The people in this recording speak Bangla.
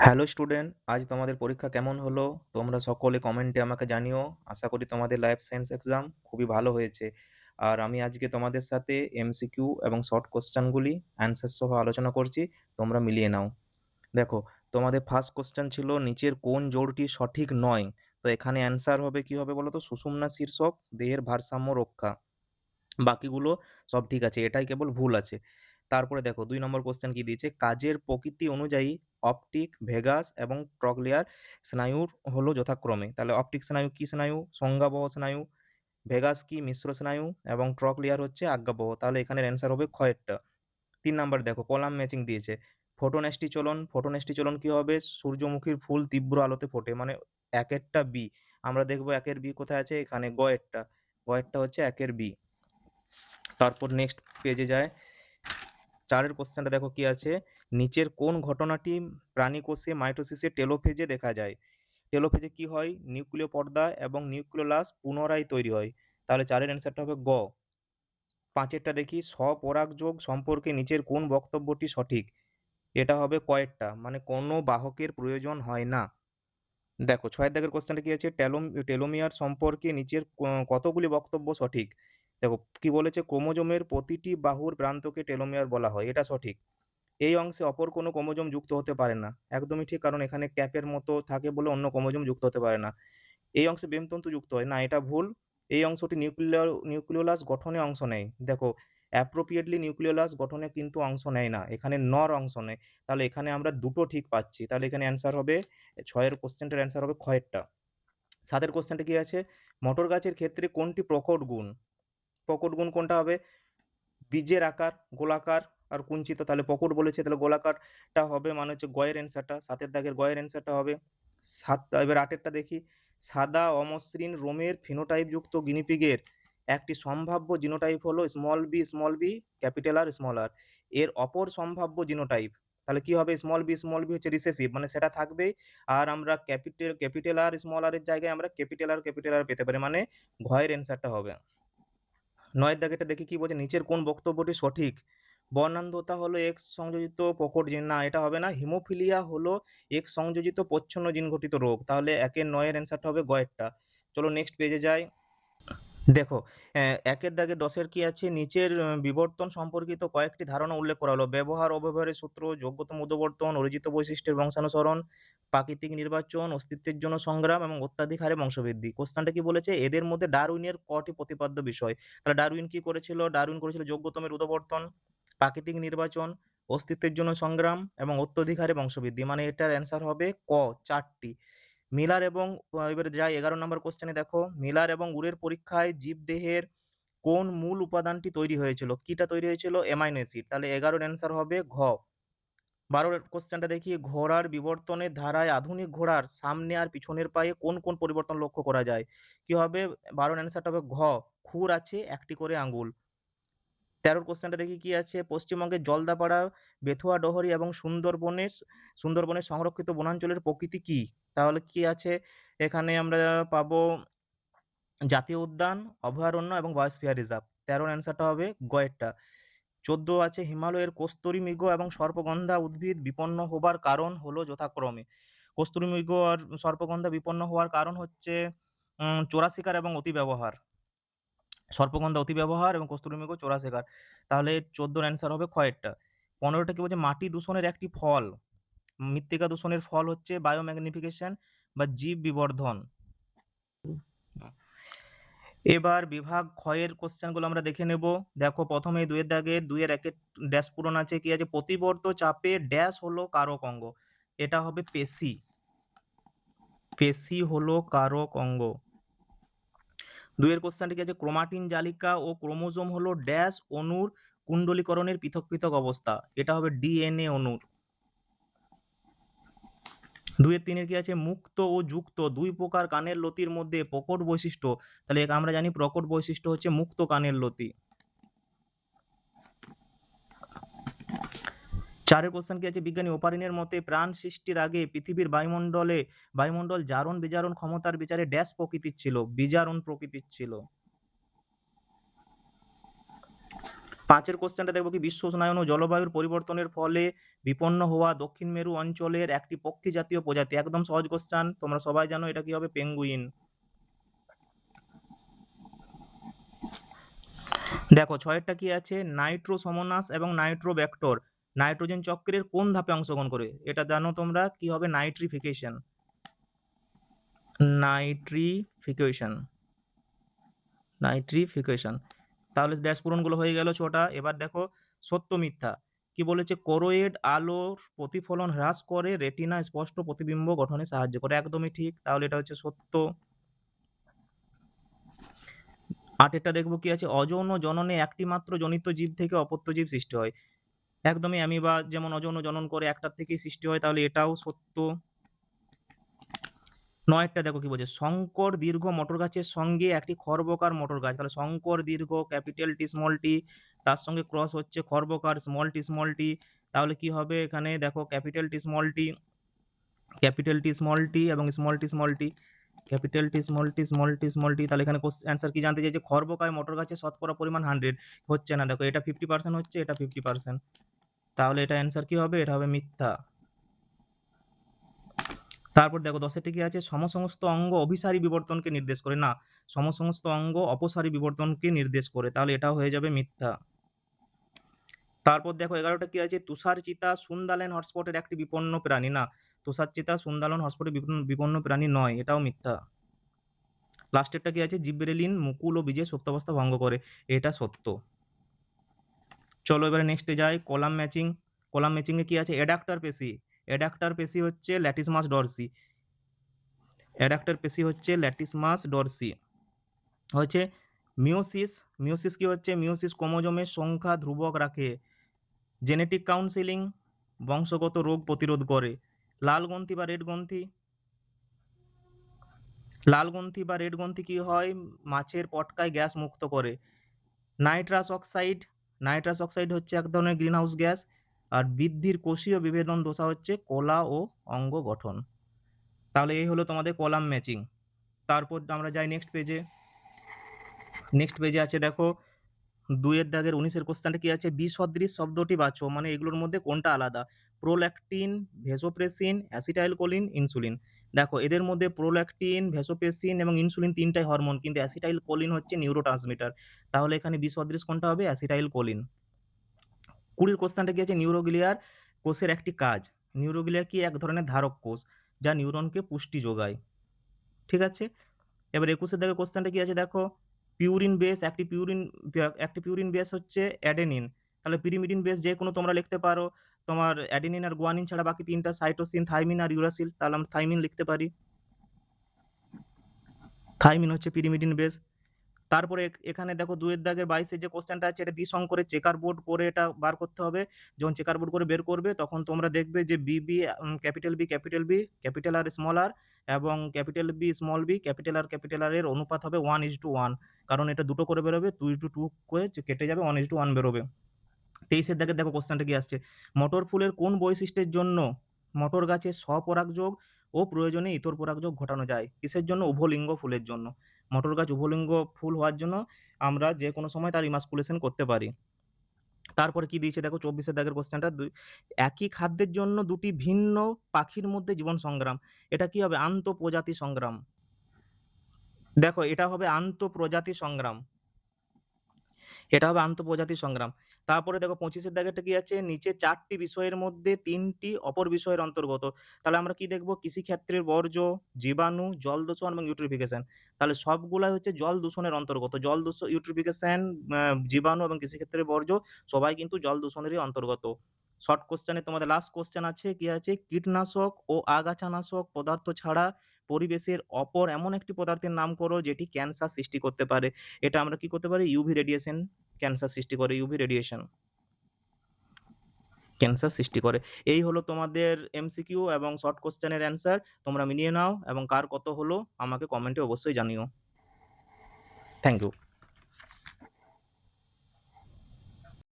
হ্যালো স্টুডেন্ট, আজ তোমাদের পরীক্ষা কেমন হলো? তোমরা সকলে কমেন্টে আমাকে জানিও। আশা করি তোমাদের লাইফ সায়েন্স এক্সাম খুবই ভালো হয়েছে। আর আমি আজকে তোমাদের সাথে এমসিকিউ এবং শর্ট কোশ্চেনগুলি অ্যান্সার সহ আলোচনা করছি। তোমরা মিলিয়ে নাও। দেখো, তোমাদের ফার্স্ট কোশ্চেন ছিল নিচের কোন জোড়টি সঠিক নয়? তো এখানে অ্যান্সার হবে কি হবে বলো তো? সুষুম্না শীর্ষক দেহের ভারসাম্য রক্ষা। বাকিগুলো সব ঠিক আছে, এটাই কেবল ভুল আছে। তারপরে দেখো 2 নম্বর কোশ্চেন কি দিয়েছে, কাজের প্রকৃতি অনুযায়ী অপটিক, ভেগাস এবং ট্রক্লিয়ার স্নায়ুর হলো যথাক্রমে। তাহলে অপটিক স্নায়ু কি স্নায়ু? সংজ্ঞাবহ স্নায়ু। ভেগাস কি? মিশ্র স্নায়ু। এবং ট্রক্লিয়ার হচ্ছে আজ্ঞাবহ। তাহলে এখানে অ্যান্সার হবে ক্ষয়েরটা। 3 নাম্বার দেখো, কলাম ম্যাচিং দিয়েছে। ফোটনেষ্টি চলন, ফোটনেষ্টি চলন কি হবে? সূর্যমুখীর ফুল তীব্র আলোতে ফোটে, মানে একেরটা বি। আমরা দেখবো একের বি কোথায় আছে, এখানে গয়েরটা। গয়েরটা হচ্ছে একের বি। তারপর নেক্সট পেজে যায়। 4-এর কোশ্চেনটা দেখো কি আছে, নিচের কোন ঘটনাটি প্রাণীকোষে মাইটোসিসে টেলোফেজে দেখা যায়? টেলোফেজে কি হয়? নিউক্লিয় পর্দা এবং নিউক্লিওলাস পুনরায় তৈরি হয়। তাহলে 4-এর অ্যান্সারটা হবে গ। 5-এরটা দেখি, স্বপরাগযোগ সম্পর্কে নিচের কোন বক্তব্যটি সঠিক? এটা হবে কয়েরটা, মানে কোনো বাহকের প্রয়োজন হয় না। দেখো 6-এর দাগের কোশ্চেনটা কি আছে, টেলোমিয়ার সম্পর্কে নিচের কতগুলি বক্তব্য সঠিক? দেখো কি বলেছে, ক্রোমোজোমের প্রতিটি বাহুর প্রান্তকে টেলোমিয়ার বলা হয়, এটা সঠিক। এই অংশে অপর কোনো ক্রোমোজোম যুক্ত হতে পারে না, একদমই ঠিক, কারণ এখানে ক্যাপের মতো থাকে বলে অন্য ক্রোমোজোম যুক্ত হতে পারে না। এই অংশে বেমতন্তু যুক্ত হয় না, এটা ভুল। এই অংশটি নিউক্লিওলাস গঠনে অংশ নেয়। দেখো, অ্যাপ্রোপ্রিয়েটলি নিউক্লিওলাস গঠনে কিন্তু অংশ নেয় না, এখানে নর অংশ নেয়। তাহলে এখানে আমরা দুটো ঠিক পাচ্ছি, তাহলে এখানে অ্যান্সার হবে 6-এর কোশ্চেনটার অ্যান্সার হবে ক্ষয়েরটা। 7-এর কোশ্চেনটা কি আছে, মটর গাছের ক্ষেত্রে কোনটি প্রকট গুণ? প্রকট গুণ কোনটা হবে? বীজের আকার, গোলাকার আর কুঞ্চিত। তাহলে প্রকট বলেছে, তাহলে গোলাকারটা হবে, মানে হচ্ছে গয়ের অ্যান্সারটা, 7-এর দাগের গয়ের অ্যান্সারটা হবে। এবার 8-এরটা দেখি, সাদা অমসৃণ রোমের ফিনোটাইপ যুক্ত গিনিপিগের একটি সম্ভাব্য জিনোটাইপ হলো small B capital R small R. এর অপর সম্ভাব্য জিনোটাইপ তাহলে কি হবে? স্মল বি হচ্ছে রিসেসিভ, মানে সেটা থাকবেই। আর আমরা ক্যাপিটাল আর স্মল আর এর জায়গায় আমরা ক্যাপিটাল আর পেতে পারি, মানে ঘয়ের অ্যান্সারটা হবে। 9-এর দাগেরটা দেখি কি বলছে, নিচের কোন বক্তব্যটি সঠিক? বর্ণান্ধতা হলো এক্স সংযোজিত প্রকট জিন, না এটা হবে না। হিমোফিলিয়া হলো এক্স সংযোজিত প্রচ্ছন্ন জিন ঘটিত রোগ, তাহলে 9-এর অ্যান্সারটা হবে গয়েরটা। চলো নেক্সট পেজে যাই। দেখো, 1-এর দাগে 10-এর কি আছে, নিচের বিবর্তন সম্পর্কিত কয়েকটি ধারণা উল্লেখ করা হলো। ব্যবহার অব্যবহারের সূত্র, যোগ্যতম মধ্যবর্তন, অর্জিত বৈশিষ্ট্যের বংশানুসরণ, প্রাকৃতিক নির্বাচন, অস্তিত্বের জন্য সংগ্রাম এবং অত্যাধিক হারে বংশবৃদ্ধি। কোশ্চেনটা কি বলেছে, এদের মধ্যে ডারউইনের কটি প্রতিপাদ্য বিষয়? তাহলে ডারউইন কি করেছিল? ডারউইন করেছিল যোগ্যতমের উদ্বর্তন, প্রাকৃতিক নির্বাচন, অস্তিত্বের জন্য সংগ্রাম এবং অত্যধিক হারে বংশবৃদ্ধি, মানে এটার অ্যান্সার হবে ক, 4টি। মিলার এবং এবারে যাই 11 নম্বর কোশ্চেনে। দেখো, মিলার এবং উরের পরীক্ষায় জীবদেহের কোন মূল উপাদানটি তৈরি হয়েছিল? কিটা তৈরি হয়েছিল? অ্যামাইনো অ্যাসিড, তাহলে 11-র অ্যান্সার হবে ঘ। 12-র কোশ্চেনটা দেখি, ঘোড়ার বিবর্তনের ধারায় আধুনিক ঘোড়ার সামনে আর পিছনের পায়ে কোন কোন পরিবর্তন লক্ষ্য করা যায়? কি হবে? 12-র অ্যান্সারটা হবে ঘ, খুর আছে একটি করে আঙ্গুল। 13-র কোশ্চেনটা দেখি কি আছে, পশ্চিমবঙ্গের জলদাপাড়া, বেথুয়া ডহরি এবং সুন্দরবনের সংরক্ষিত বনাঞ্চলের প্রকৃতি কি? তাহলে কি আছে এখানে? আমরা পাবো জাতীয় উদ্যান, অভয়ারণ্য এবং বায়োস্ফিয়ার রিজার্ভ। 13-র অ্যান্সারটা হবে গয়েরটা। 14 আছে, হিমালয়ের কস্তুরী মৃগ এবং সর্পগন্ধা উদ্ভিদ বিপন্ন হবার কারণ হলো যথাক্রমে। কস্তুরী মৃগ আর সর্পগন্ধা বিপন্ন হওয়ার কারণ হচ্ছে চোরা শিকার এবং অতি ব্যবহার। সর্পগন্ধা অতি ব্যবহার এবং কস্তুরী মৃগ চোরা শিকার। তাহলে 14-র অ্যান্সার হবে ক্ষয়েরটা। 15টা কি বলছে, মাটি দূষণের একটি ফল। মৃত্তিকা দূষণের ফল হচ্ছে বায়োম্যাগনিফিকেশন বা জীব বিবর্ধন। এবার বিভাগ ক্ষয়ের কোশ্চেনগুলো আমরা দেখে নেব। দেখো, প্রথমে 2-এর দাগে 2-এর 1-এর ড্যাশ পূরণ আছে, কি আছে, প্রতিবর্ত চাপে ড্যাশ হলো কারক অঙ্গ? এটা হবে পেশি। পেশি হলো কারক অঙ্গ। 2-এর কোশ্চেনটি কি আছে, ক্রোমাটিন জালিকা ও ক্রোমোজোম হলো ড্যাশ অণুর কুণ্ডলীকরণের পৃথক পৃথক অবস্থা? এটা হবে ডিএনএ অণুর। 2-এর 3-এর কি আছে, মুক্ত ও যুক্ত দুই প্রকার কানের লতির মধ্যে প্রকট বৈশিষ্ট্য? তাহলে আমরা জানি প্রকট বৈশিষ্ট্য হচ্ছে মুক্ত কানের লতি। 4-এর কোশ্চেন কি আছে, বিজ্ঞানী ওপারিনের মতে প্রাণ সৃষ্টির আগে পৃথিবীর বায়ুমণ্ডল জারণ বিজারণ ক্ষমতার বিচারে ড্যাশ প্রকৃতির ছিল? বিজারণ প্রকৃতির ছিল। 5 কোশ্চেনটা দেখবো কি, বিশ্ব উষ্ণায়ন ও জলবায়ুর পরিবর্তনের ফলে বিপন্ন হওয়া দক্ষিণ মেরু অঞ্চলের একটি পক্ষী জাতীয় প্রজাতি। একদম সহজ কোশ্চেন, তোমরা সবাই জানো এটা কি হবে, পেঙ্গুইন। দেখো 6 কি আছে, নাইট্রোসোমোনাস এবং নাইট্রোব্যাক্টর নাইট্রোজেন চক্রের কোন ধাপে অংশগ্রহণ করে? এটা জানো তোমরা, কি হবে, নাইট্রিফিকেশন। Nitrification, nitrification. তাহলে ড্যাশ পূরণগুলো হয়ে গেল 6টা। এবার দেখো সত্য মিথ্যা কি বলেছে, কোরোয়েড আলোর প্রতিফলন হ্রাস করে, রেটিনা স্পষ্ট প্রতিবিম্ব গঠনে সাহায্য করে। একদমই ঠিক, তাহলে এটা হচ্ছে সত্য। 8 দেখবো কি আছে, অযৌন জননে একটি মাত্র জনিত জীব থেকে অপত্য জীব সৃষ্টি হয়। একদমই, অ্যামিবা যেমন অযৌন জনন করে একটার থেকেই সৃষ্টি হয়, তাহলে এটাও সত্য। 9 দেখো কি বলছে, শঙ্কর দীর্ঘ মটর গাছের সঙ্গে একটি খর্বকার মটর গাছ, তাহলে শঙ্কর দীর্ঘ ক্যাপিটাল টি স্মল টি, তার সঙ্গে ক্রস হচ্ছে খর্বকার স্মল টি, তাহলে কি হবে এখানে দেখো capital T small T, capital T small T এবং small T small T, capital T small T small T small T. তাহলে এখানে অ্যান্সার কি জানতে চাইছে, খর্বকায় মটর গাছের শতকরা পরিমাণ 100 হচ্ছে না, দেখো এটা 50% হচ্ছে, এটা 50%, তাহলে এটা অ্যান্সার কি হবে, এটা হবে মিথ্যা। তারপর দেখো 10 কি আছে, সমসমস্ত অঙ্গ অভিসারী বিবর্তনকে নির্দেশ করে, না, সমসমস্ত অঙ্গ অপসারী বিবর্তনকে নির্দেশ করে, তাহলে এটাও হয়ে যাবে মিথ্যা। তারপর দেখো 11 কি আছে, তুষার চিতা সুন্দালেন হটস্পটের একটি বিপন্ন প্রাণী, না, তুষার চিতা সুন্দালন হটস্পটের বিপন্ন প্রাণী নয়, এটাও মিথ্যা। লাস্টেরটা কি আছে, জিব্রেলিন মুকুল ও বীজের সুপ্তাবস্থা ভঙ্গ করে, এটা সত্য। চলো এবারে নেক্সটে যাই, কলাম ম্যাচিং। কলাম ম্যাচিং এ কি আছে, অ্যাডাক্টার পেশি, অ্যাডাক্টার পেশি হচ্ছে ল্যাটিসমাস ডরসি, অ্যাডাক্টার পেশি হচ্ছে ল্যাটিসমাস ডরসি। হচ্ছে মিওসিস, মিওসিস কি হচ্ছে, মিওসিস ক্রোমোজোমের সংখ্যা ধ্রুবক রাখে। জেনেটিক কাউন্সেলিং, বংশগত রোগ প্রতিরোধ করে। লাল গ্রন্থি বা রেড গ্রন্থি, লাল গ্রন্থি বা রেড গ্রন্থি কি হয়, মাছের পটকায় গ্যাস মুক্ত করে। নাইট্রাস অক্সাইড, নাইট্রাস অক্সাইড হচ্ছে এক ধরনের গ্রিনহাউস গ্যাস। আর বৃদ্ধির কোষীয় বিভেদন দশা হচ্ছে কলা ও অঙ্গ গঠন। তাহলে এই হলো তোমাদের কলাম ম্যাচিং। তারপর আমরা যাই নেক্সট পেজে। নেক্সট পেজে আছে দেখো 2 19 কোশ্চেনটা কি আছে, বিসদৃশ শব্দটি বাছো, মানে এগুলোর মধ্যে কোনটা আলাদা, প্রোল্যাকটিন, ভেসোপ্রেসিন, অ্যাসিটাইলকোলিন, ইনসুলিন। দেখো এদের মধ্যে প্রোল্যাকটিন, ভেসোপ্রেসিন এবং ইনসুলিন তিনটাই হরমোন, কিন্তু অ্যাসিটাইলকোলিন হচ্ছে নিউরোট্রান্সমিটার, তাহলে এখানে বিসদৃশ কোনটা হবে, অ্যাসিটাইলকোলিন। 20 কোশ্চেনটা কি আছে, নিউরোগ্লিয়ার কোষের একটি কাজ, নিউরোগ্লিয়া কি এক ধরনের ধারক কোষ যা নিউরনকে পুষ্টি যোগায়, ঠিক আছে। এবার 21 কোশ্চেনটা কি আছে দেখো, পিউরিন বেস, একটি পিউরিন বেস হচ্ছে অ্যাডেনিন, তাহলে পিরিমিডিন বেস যে কোনো তোমরা লিখতে পারো, তোমার অ্যাডেনিন আর গুয়ানিন ছাড়া বাকি তিনটা সাইটোসিন, থাইমিন আর ইউরাসিল, তাহলে আমরা থাইমিন লিখতে পারি, থাইমিন হচ্ছে পিরিমিডিন বেস। তারপরে এখানে দেখো 2 যে কোশ্চেনটা আছে, এটা দ্বিসংকরের চেকার বোর্ড করে এটা বার করতে হবে। যখন চেকার বোর্ড করে বের করবে তখন তোমরা দেখবে যে BB, capital B, capital R small R, এবং capital B small B, capital R এর অনুপাত হবে 1:1, কারণ এটা দুটো করে বেরোবে, 2:2 করে কেটে যাবে, 1:1 বেরোবে। 23 দেখো কোশ্চেনটা কি আসছে, মটর ফুলের কোন বৈশিষ্ট্যের জন্য মটর গাছে স্বপরাগযোগ ও প্রয়োজনে ইতর পরাগযোগ ঘটানো যায়, কিসের জন্য, উভলিঙ্গ ফুলের জন্য। মটর গাছ উভলিঙ্গ ফুল হওয়ার জন্য আমরা যে কোনো সময় তার ইমাস্কুলেশন করতে পারি। তারপরে কি দিয়েছে দেখো 24 কোশ্চেনটা, একই খাদ্যের জন্য দুটি ভিন্ন পাখির মধ্যে জীবন সংগ্রাম, এটা কি হবে, আন্তঃপ্রজাতি সংগ্রাম। দেখো এটা হবে আন্তঃপ্রজাতি সংগ্রাম, এটা হবে আন্তঃপ্রজাতি সংগ্রাম। তারপরে দেখো 25 কি আছে, নিচে 4টি বিষয়ের মধ্যে 3টি অপর বিষয়ের অন্তর্গত, তাহলে আমরা কি দেখবো, কৃষিক্ষেত্রের বর্জ্য, জীবাণু, জল দূষণ এবং ইউট্রিফিকেশন, তাহলে সবগুলাই হচ্ছে জল দূষণের অন্তর্গত, জল দূষণ, ইউট্রিফিকেশন, জীবাণু এবং কৃষিক্ষেত্রের বর্জ্য সবাই কিন্তু জল দূষণেরই অন্তর্গত। শর্ট কোশ্চেনে তোমাদের লাস্ট কোশ্চেন আছে, কি আছে, কীটনাশক ও আগাছানাশক পদার্থ ছাড়া পরিবেশের অপর এমন একটি পদার্থের নাম করো যেটি ক্যান্সার সৃষ্টি করতে পারে, এটা আমরা কি করতে পারি, ইউভি রেডিয়েশন ক্যান্সার সৃষ্টি করে, ইউভি রেডিয়েশন ক্যান্সার সৃষ্টি করে। এই হলো তোমাদের এমসিকিউ এবং শর্ট কোশ্চেনের অ্যান্সার, তোমরা মিলিয়ে নাও এবং কার কত হলো আমাকে কমেন্টে অবশ্যই জানিও। Thank you.